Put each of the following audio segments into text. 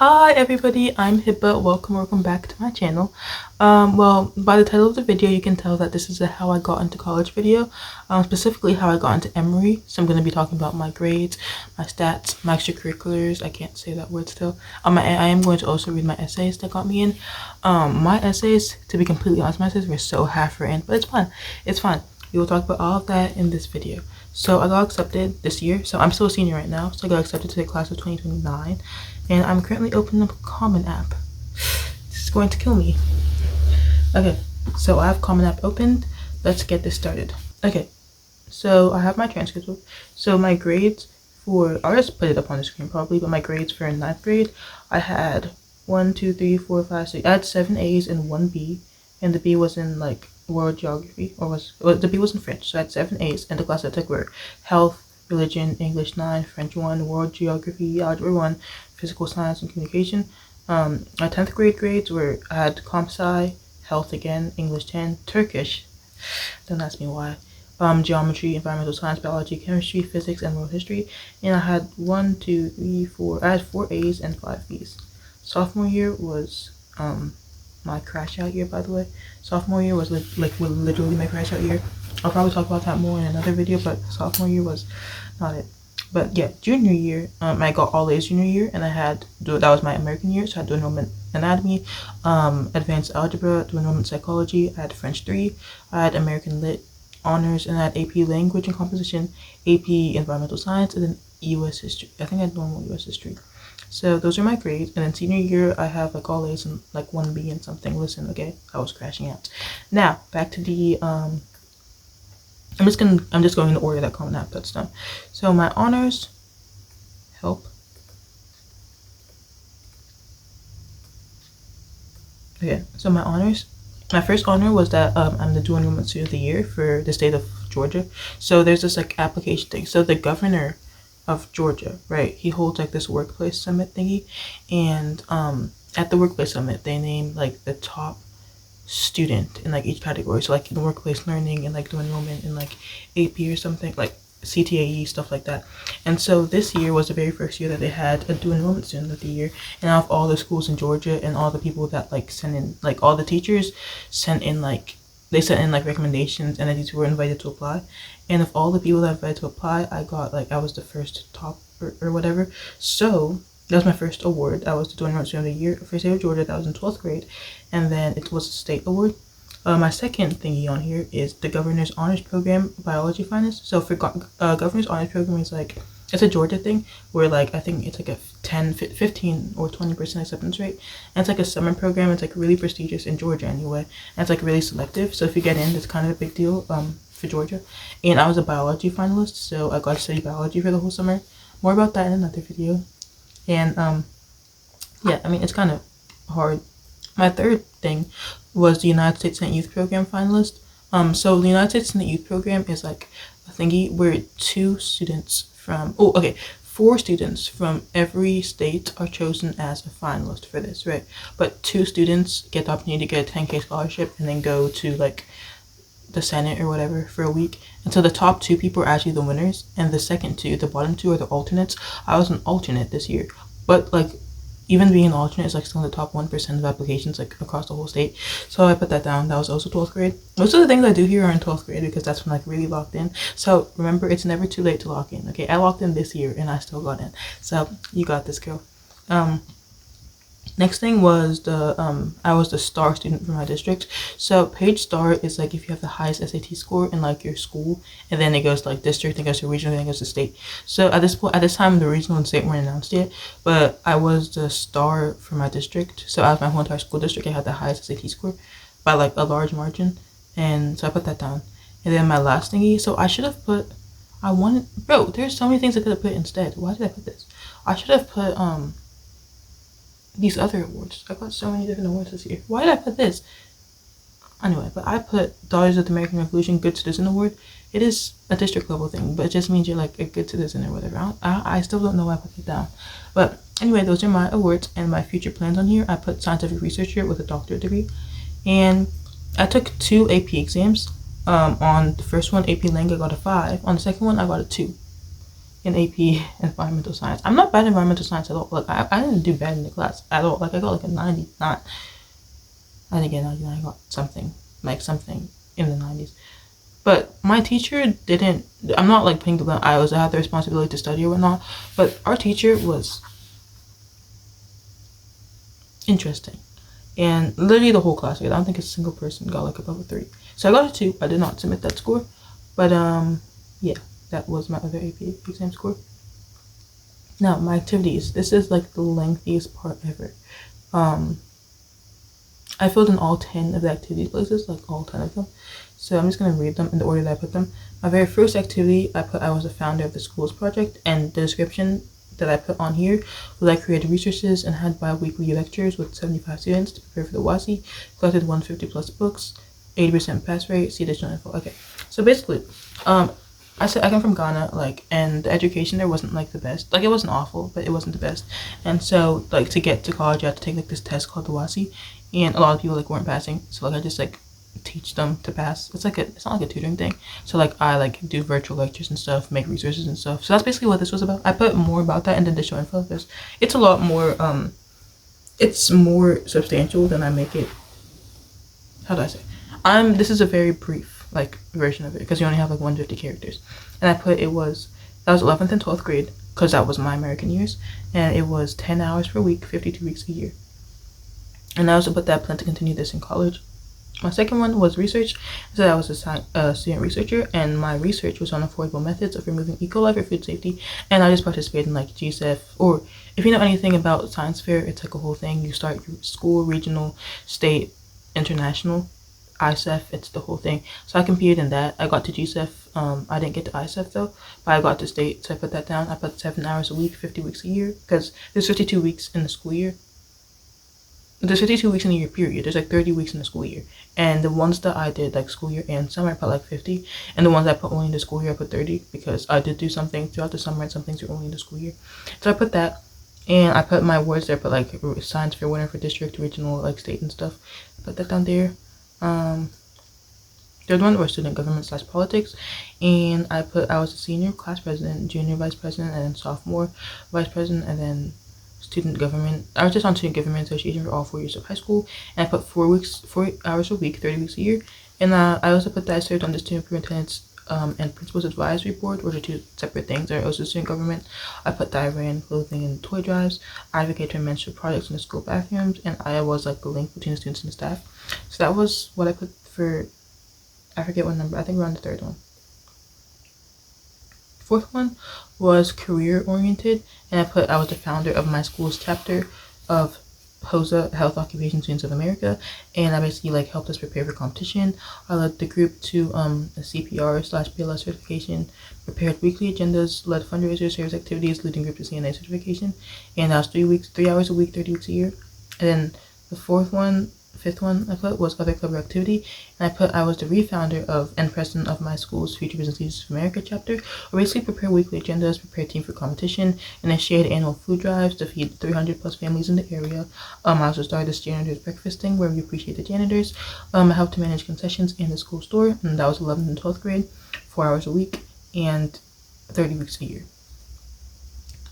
Hi everybody, I'm Hiba. Welcome back to my channel. Well, by the title of the video you can tell that this is a how I got into college video, specifically how I got into Emory. So I'm going to be talking about my grades, my stats, my extracurriculars. I can't say that word still. I am going to also read my essays that got me in. My essays, to be completely honest, my essays were so half-written, but it's fine. We will talk about all of that in this video. So I got accepted this year, so I'm still a senior right now, so I got accepted to the class of 2029, and I'm currently opening up a Common App. This is going to kill me. Okay, so I have Common App opened. Let's get this started. Okay, so I have my transcript. So my grades for, I'll just put it up on the screen probably, but my grades for 9th grade, I had 1, 2, 3, 4, 5, 6. I had 7 A's and 1 B, and the B was in like world geography, or the B was in French. So I had 7 A's, and the classes I took were health, religion, English 9, French 1, world geography, algebra 1, physical science and communication. My 10th grade grades were, I had comp sci, health again, English 10, Turkish, don't ask me why, geometry, environmental science, biology, chemistry, physics, and world history. And I had 1, 2, 3, 4, I had 4 A's and 5 B's. Sophomore year was my crash out year, by the way. Sophomore year was literally my crash out year. I'll probably talk about that more in another video, but sophomore year was not it. But yeah, junior year, I got all A's junior year, and I had, that was my American year, so I had dual enrollment anatomy, advanced algebra, dual enrollment psychology, I had French 3, I had American lit honors, and I had AP language and composition, AP environmental science, and then US history. I think I had normal US history. So those are my grades. And then senior year, I have like all A's and like 1 B and something. Listen, okay, I was crashing out. Now back to the I'm just going in the order that Common App that's done. So my honors, help. Okay, so my honors, my first honor was that I'm the dual enrollment student of the year for the state of Georgia. So there's this like application thing. So the governor of Georgia, right, he holds like this workplace summit thingy, and at the workplace summit they name like the top student in like each category. So like in workplace learning and like dual enrollment in like AP or something, like CTAE, stuff like that. And so this year was the very first year that they had a dual enrollment student of the year, and out of all the schools in Georgia and all the people that like sent in, like all the teachers sent in like, they sent in like recommendations, and then these were invited to apply. And of all the people that invited to apply, I got like, I was the first top or whatever. So that was my first award. I was the dual enrollment student of the year for state of Georgia. That was in 12th grade, and then it was a state award. My second thingy on here is the governor's honors program biology finalist. So for governor's honors program is like, it's a Georgia thing where like I think it's like a 10, 15 or 20% acceptance rate, and it's like a summer program. It's like really prestigious in Georgia anyway, and it's like really selective. So if you get in, it's kind of a big deal for Georgia. And I was a biology finalist, so I got to study biology for the whole summer. More about that in another video. And yeah, I mean, it's kind of hard. My third thing was the United States Senate Youth Program finalist. So the United States Senate Youth Program is like a thingy where 4 students from every state are chosen as a finalist for this, right? But 2 students get the opportunity to get a 10K scholarship and then go to like the Senate or whatever for a week. And so the top 2 people are actually the winners, and the second 2, the bottom 2, are the alternates. I was an alternate this year, but like even being an alternate is like still in the top 1% of applications like across the whole state. So I put that down. That was also 12th grade. Most of the things I do here are in 12th grade because that's when like really locked in. So remember, it's never too late to lock in. Okay, I locked in this year and I still got in. So you got this, girl. Next thing was the I was the star student for my district. So page star is like if you have the highest SAT score in like your school, and then it goes to like district, then it goes to regional, then it goes to state. So at this time the regional and state weren't announced yet, but I was the star for my district. So out of my whole entire school district, I had the highest SAT score by like a large margin, and so I put that down. And then my last thingy, so I should have put, bro, there's so many things I could have put instead. Why did I put this? I should have put these other awards. I got so many different awards this year. Why did I put this? Anyway, but I put Daughters of the American Revolution Good Citizen Award. It is a district level thing, but it just means you're like a good citizen or whatever. I still don't know why I put it down. But anyway, those are my awards and my future plans on here. I put scientific researcher with a doctorate degree, and I took 2 AP exams. On the first one, AP Lang, I got a 5. On the second one, I got a 2. in AP environmental science. I'm not bad in environmental science at all. Like I didn't do bad in the class at all. Like I got like a 99. I didn't get 99. I got something in the 90s. But my teacher didn't. I'm not like putting the blame. I had the responsibility to study or whatnot. But our teacher was interesting, and literally the whole class. I don't think a single person got like above a 3. So I got a 2. I did not submit that score, but yeah, that was my other AP exam score. Now my activities. This is like the lengthiest part ever. I filled in all 10 of the activity places, like all 10 of them. So I'm just gonna read them in the order that I put them. My very first activity, I was the founder of the schools project, and the description that I put on here was I created resources and had bi-weekly lectures with 75 students to prepare for the WASI, collected 150 plus books, 80% pass rate, see additional info. Okay, so basically, I said I come from Ghana, like, and the education there wasn't like the best. Like, it wasn't awful, but it wasn't the best. And so, like, to get to college, I had to take like this test called the WASI, and a lot of people like weren't passing. So like I just like teach them to pass. It's not like a tutoring thing. So like I like do virtual lectures and stuff, make resources and stuff. So that's basically what this was about. I put more about that in the additional info because it's a lot more it's more substantial than I make it. How do I say? This is a very brief like version of it because you only have like 150 characters. And I put that was 11th and 12th grade because that was my American years, and it was 10 hours per week, 52 weeks a year. And I also put that I plan to continue this in college. My second one was research. So I was a student researcher, and my research was on affordable methods of removing E. coli for food safety. And I just participated in like GSEF, or if you know anything about science fair, it's like a whole thing. You start your school, regional, state, international, ISEF, it's the whole thing. So I competed in that. I got to GSEF. I didn't get to ISEF though, but I got to state, so I put that down. I put 7 hours a week, 50 weeks a year, because there's 52 weeks in the school year. There's 52 weeks in a year period. There's like 30 weeks in the school year. And the ones that I did like school year and summer, I put like 50. And the ones I put only in the school year, I put 30 because I did do something throughout the summer and some things were only in the school year. So I put that, and I put my words there. I put like science fair winner for district, regional, like state and stuff. I put that down there. Third one was student government / politics, and I was a senior class president, junior vice president, and then sophomore vice president, and then student government. I was just on student government association for all 4 years of high school, and I put 4 hours a week, 30 weeks a year. And I also put that I served on the student superintendent's and principal's advisory board, which are 2 separate things. They're also student government. I put that I ran clothing and toy drives, I advocate for menstrual products in the school bathrooms, and I was like the link between the students and the staff. So that was what I put for, I forget what number, I think we're on the 3rd one. 4th one was career oriented, and I was the founder of my school's chapter of HOSA, Health Occupation Students of America, and I basically like helped us prepare for competition. I led the group to a CPR/BLS certification, prepared weekly agendas, led fundraisers, service activities, leading group to CNA certification, and that was 3 hours a week, 30 weeks a year. And then the 5th one I put was other club activity, and I put I was the refounder of and president of my school's Future Business Leaders of America chapter. I basically prepare weekly agendas, prepare team for competition, initiate annual food drives to feed 300 plus families in the area. I also started this janitor's breakfast thing where we appreciate the janitors. I helped to manage concessions in the school store, and that was 11th and 12th grade, 4 hours a week and 30 weeks a year.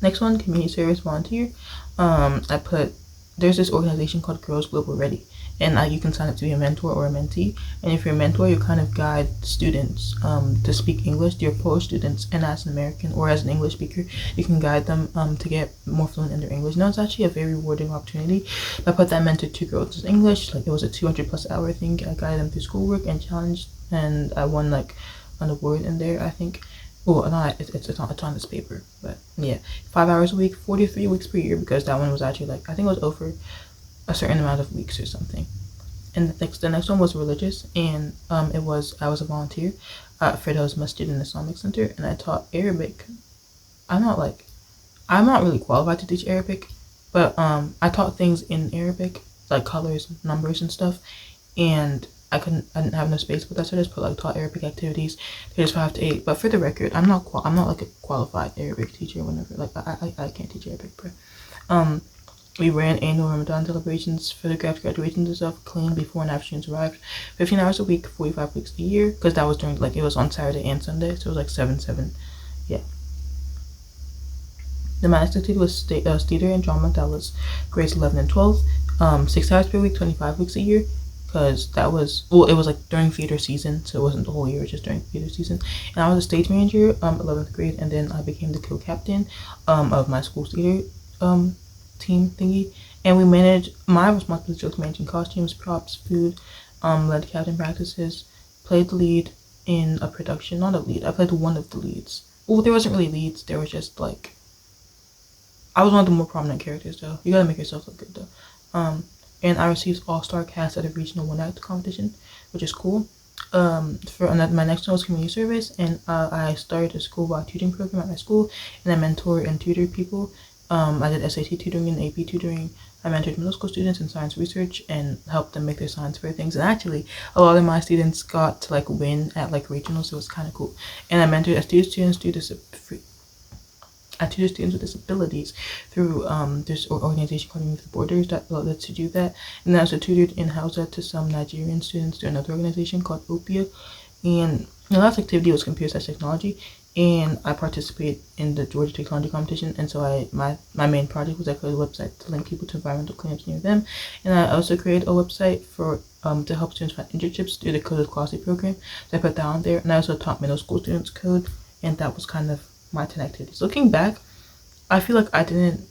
Next one, community service volunteer. I put there's this organization called Girls Global Ready, and you can sign up to be a mentor or a mentee. And if you're a mentor, you kind of guide students to speak English, your Polish students, and as an American or as an English speaker, you can guide them to get more fluent in their English. Now, it's actually a very rewarding opportunity. I put that mentored 2 girls in English. Like, it was a 200 plus hour thing. I guided them through schoolwork and challenged, and I won like an award in there, I think. Well, not it's on this paper, but yeah, 5 hours a week, 43 weeks per year, because that one was actually like, I think it was over a certain amount of weeks or something. And the next one was religious, and I was a volunteer at Firdaus Masjid in the Islamic Center, and I taught Arabic. I'm not really qualified to teach Arabic, but I taught things in Arabic, like colors, numbers, and stuff, and I didn't have no space with that, so I just put like taught Arabic activities, ages 5 to 8. But for the record, I'm not like a qualified Arabic teacher or whatever. Like I can't teach Arabic, but we ran annual Ramadan celebrations, photographed graduations and stuff, cleaned before and after students arrived. 15 hours a week, 45 weeks a year, because that was during like it was on Saturday and Sunday, so it was like 7, yeah. The my activity was theater and drama. That was grades 11 and 12. 6 hours per week, 25 weeks a year. Because that was, well, it was like during theater season, so it wasn't the whole year, it was just during theater season. And I was a stage manager, 11th grade, and then I became the co-captain of my school theater team thingy. And we managed, my responsibility was managing costumes, props, food, led captain practices, played the lead in a production, not a lead, I played one of the leads. Well, there wasn't really leads, there was just like, I was one of the more prominent characters though. You gotta make yourself look good though. And I received all-star cast at a regional one-act competition, which is cool. My next one was community service, and I started a school-wide tutoring program at my school, and I mentor and tutor people. I did SAT tutoring and AP tutoring. I mentored middle school students in science research and helped them make their science fair things. And actually, a lot of my students got to like win at like regionals, so it was kind of cool. And I mentored students with disabilities through this organization called Youth Borders that lets you do that. And I also tutored in Hausa to some Nigerian students through another organization called OPIA. And the last activity was computer science technology, and I participated in the Georgia Technology Competition. And so my main project was I created a website to link people to environmental cleanups near them. And I also created a website for to help students find internships through the Code of Quality program. So I put that on there, and I also taught middle school students code, and that was kind of my 10 activities. Looking back, I feel like I didn't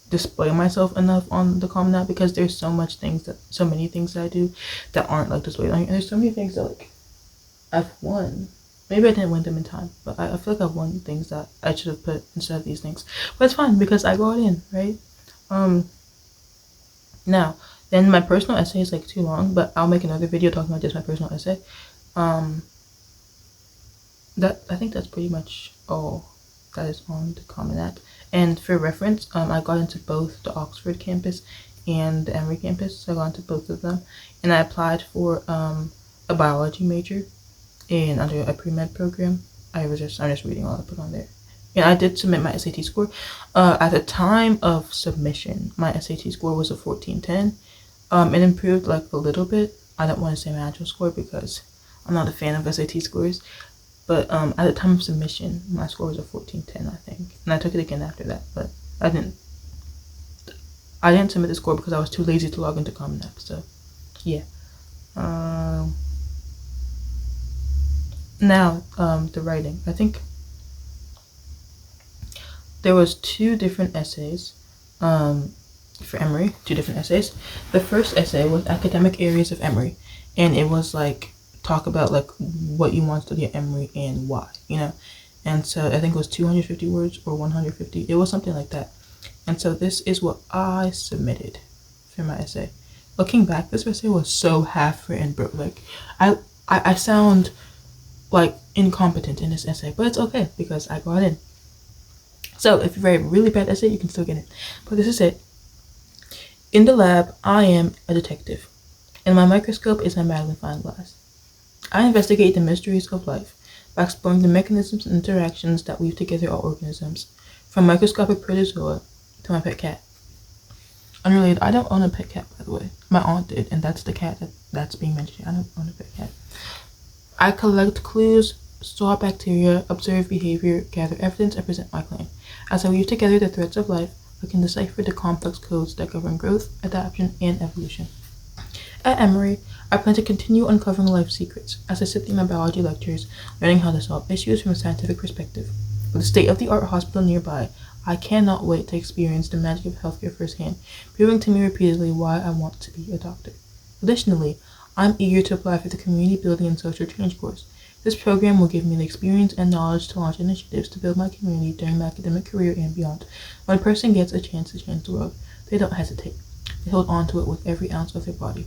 display myself enough on the Common App because there's so many things that I do that aren't like displayed on here. And there's so many things that like I've won. Maybe I didn't win them in time, but I feel like I've won things that I should have put instead of these things. But it's fine because I got in, right? Now, then my personal essay is like too long, but I'll make another video talking about just my personal essay. I think that's pretty much all that is on the Common App. And for reference, I got into both the Oxford campus and the Emory campus, so I got into both of them. And I applied for a biology major under a pre-med program. I'm just reading all I put on there. And I did submit my SAT score. At the time of submission, my SAT score was a 1410. It improved like a little bit. I don't want to say my actual score because I'm not a fan of SAT scores. But at the time of submission, my score was a 1410, I think. And I took it again after that, but I didn't submit the score because I was too lazy to log into Common App, so yeah. Now, the writing. I think there was 2 different essays for Emory, 2 different essays. The first essay was academic areas of Emory, and it was like talk about like what you want to study at Emory and why, you know. And so I think it was 250 words or 150. It was something like that. And so this is what I submitted for my essay. Looking back, this essay was so half written, bro. Like I sound like incompetent in this essay, but it's okay because I got in. So if you write a really bad essay, you can still get it. But this is it. In the lab, I am a detective, and my microscope is my magnifying glass. I investigate the mysteries of life by exploring the mechanisms and interactions that weave together all organisms, from microscopic protozoa to my pet cat. Unrelated, I don't own a pet cat, by the way. My aunt did, and that's the cat that's being mentioned. I don't own a pet cat. I collect clues, store bacteria, observe behavior, gather evidence, and present my claim. As I weave together the threads of life, I can decipher the complex codes that govern growth, adaptation, and evolution. At Emory, I plan to continue uncovering life secrets as I sit through my biology lectures, learning how to solve issues from a scientific perspective. With the state-of-the-art hospital nearby, I cannot wait to experience the magic of healthcare firsthand, proving to me repeatedly why I want to be a doctor. Additionally, I'm eager to apply for the Community Building and Social Change course. This program will give me the experience and knowledge to launch initiatives to build my community during my academic career and beyond. When a person gets a chance to change the world, they don't hesitate. They hold on to it with every ounce of their body.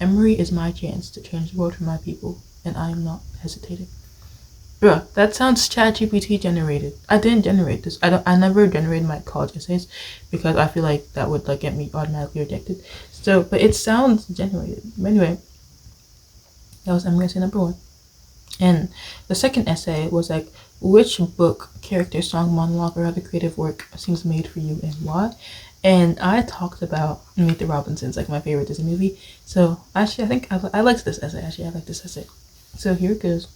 Emory is my chance to change the world for my people, and I am not hesitating. Bruh, that sounds ChatGPT generated. I didn't generate this. I never generated my college essays because I feel like that would like get me automatically rejected. So, but it sounds generated. Anyway, that was Emory essay number 1. And the second essay was like, which book, character, song, monologue, or other creative work seems made for you and why? And I talked about Meet the Robinsons, like my favorite Disney movie. So actually, I think I liked this essay. I like this essay. So here it goes.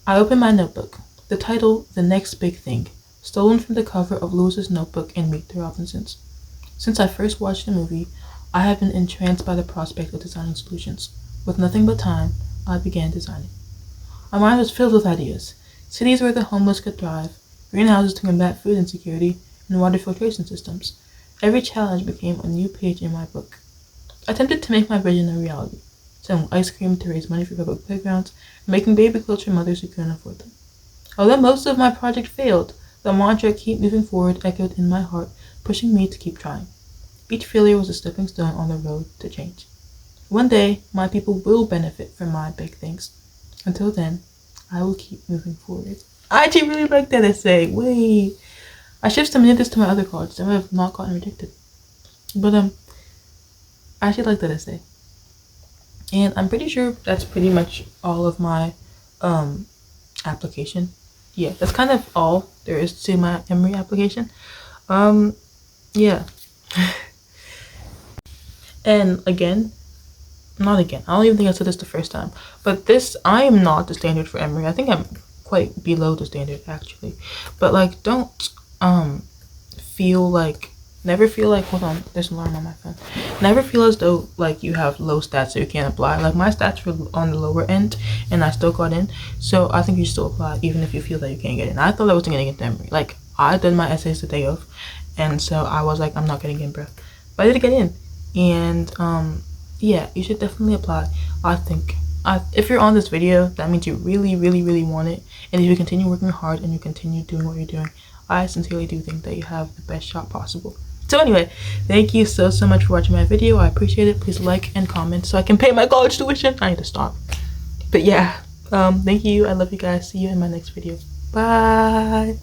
I open my notebook. The title, The Next Big Thing. stolen from the cover of Lewis's notebook in Meet the Robinsons. Since I first watched the movie, I have been entranced by the prospect of designing solutions. With nothing but time, I began designing. My mind was filled with ideas. Cities where the homeless could thrive, greenhouses to combat food insecurity, and water filtration systems. Every challenge became a new page in my book. I attempted to make my vision a reality, selling ice cream to raise money for public playgrounds, and making baby clothes for mothers who couldn't afford them. Although most of my project failed, the mantra "keep moving forward" echoed in my heart, pushing me to keep trying. Each failure was a stepping stone on the road to change. One day, my people will benefit from my big things. Until then, I will keep moving forward. I actually really like that essay. Wait, I should have submitted this to my other college. I would have not gotten rejected. But I actually like that essay. And I'm pretty sure that's pretty much all of my application. Yeah, that's kind of all there is to my Emory application. Yeah. And not again, I don't even think I said this the first time, but I am not the standard for Emory. I think I'm quite below the standard actually. But like, don't never feel like, hold on, there's an alarm on my phone. Never feel as though like you have low stats so you can't apply. Like, my stats were on the lower end and I still got in, so I think you should still apply even if you feel that you can't get in. I thought I wasn't gonna get into Emory. Like, I did my essays the day of, and so I was like, I'm not getting in, bro. But I did get in, and yeah, you should definitely apply. I think if you're on this video, that means you really, really, really want it, and if you continue working hard and you continue doing what you're doing, I sincerely do think that you have the best shot possible. So anyway, thank you so much for watching my video. I appreciate it. Please like and comment so I can pay my college tuition. I need to stop. But yeah, thank you. I love you guys. See you in my next video. Bye.